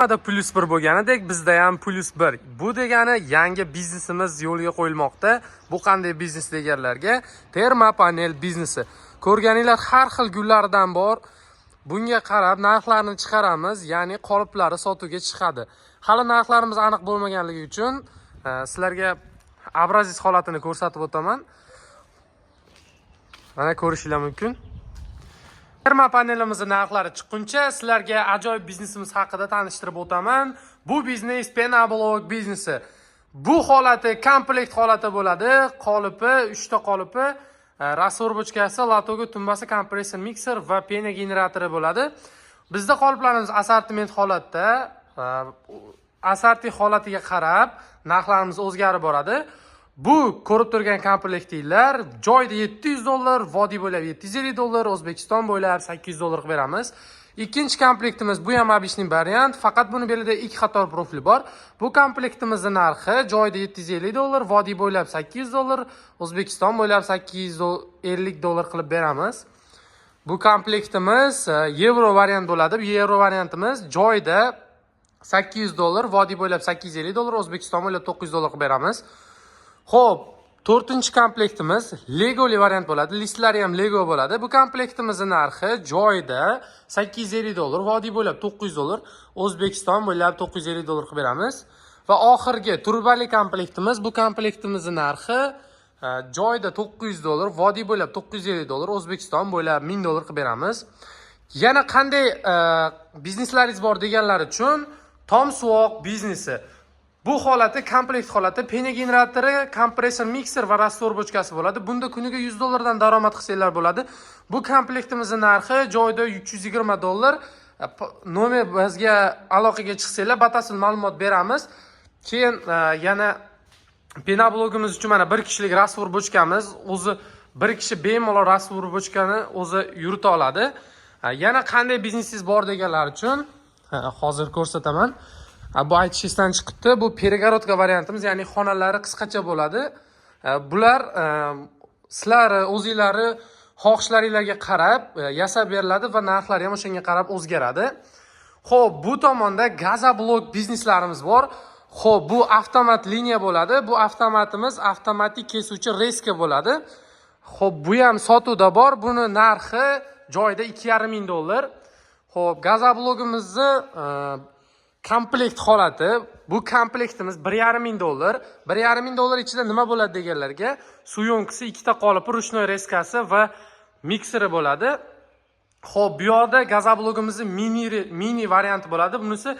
Plus 1 bo'lganidek bizda ham plus 1. Bu degani yangi biznesimiz yo'lga qo'yilmoqda. Bu qanday biznes deganlarga termopanel biznesi. Ko'rganinglar har xil gullardan bor. Bunga qarab narxlarni chiqaramiz, ya'ni qoliplari sotuvga chiqadi. Hali narxlarimiz aniq bo'lmaganligi uchun sizlarga obrazis holatini ko'rsatib o'taman. Mana ko'rishinglar mumkin. Termopanelimizning narxlari chiqquncha sizlarga ajoyib biznesimiz haqida tanishtirib o'taman. Bu biznes Penablok biznesi. Bu holati komplekt holati bo'ladi. Qolipi, 3 ta qolipi, rasvor bochkasi, latoga tumbasi, kompressor, mikser va pena generatori bo'ladi. Bizda qoliplarimiz assortiment holatda, assorti holatiga qarab narxlarimiz o'zgarib boradi. Bu ko'rib turgan komplektlar joyda $700, vodiy bo'ylab $750, O'zbekiston bo'ylab $800 beramiz. Ikkinchi komplektimiz bu ham obishniy variant, faqat buni belida 2 qator profili bor. Bu komplektimizning narxi joyda $750, vodiy bo'ylab $800, O'zbekiston bo'ylab $850 qilib beramiz. Bu komplektimiz yevro variant bo'ladi. Bu yevro variantimiz joyda $800, vodiy bo'ylab $850, O'zbekiston bo'ylab $900 qilib beramiz. Xo'p, 4-chi komplektimiz Legoli variant bo'ladi. Listlari ham Lego bo'ladi. Bu komplektimizning narxi joyida $850, vodiy bo'ylab $900, O'zbekiston bo'ylab $950 qilib beramiz. Va oxirgi turbali komplektimiz, bu komplektimizning narxi joyida $900, vodiy bo'ylab $950, O'zbekiston bo'ylab $1000 qilib beramiz. Yana qanday bizneslaringiz bor deganlar uchun Tomsuvoq biznesi. Bu holati komplekt holati, pena generatori, kompressor, mikser va rastvor bochkasi bo'ladi. Bunda kuniga $100 dan daromad qilsanglar bo'ladi. Bu komplektimizning narxi joyida $320. Nomer bizga aloqaga chiqsanglar batafsil ma'lumot beramiz. Keyin yana Penablogimiz uchun mana bir kishilik rastvor bochkamiz, o'zi bir kishi bemalol rastvor bochkani o'zi yurita oladi. Yana qanday biznesingiz bor deganlar uchun hozir ko'rsataman. Bu aytishdan chiqibdi. Bu перегородка variantimiz, ya'ni xonalari qisqacha bo'ladi. Bular sizlar o'zingizlari xohishlaringizga qarab yasab beriladi va narxlari ham o'shanga qarab o'zgaradi. Xo'p, bu tomonda gazoblok bizneslarimiz bor. Xo'p, bu avtomat liniya bo'ladi. Bu avtomatimiz avtomatik kesuvchi reska bo'ladi. Xo'p, bu ham sotuvda bor. Buni narxi joyida $2500. Xo'p, gazoblogimizni komplekt holati, bu komplektimiz $1500. $1500 ichida nima bo'ladi deganlarga, suyunkisi, 2 ta qolipi, ruchnoy reskasi va mikseri bo'ladi. Xo'p, bu yoqda gazoblogimizning mini varianti bo'ladi. Bunisi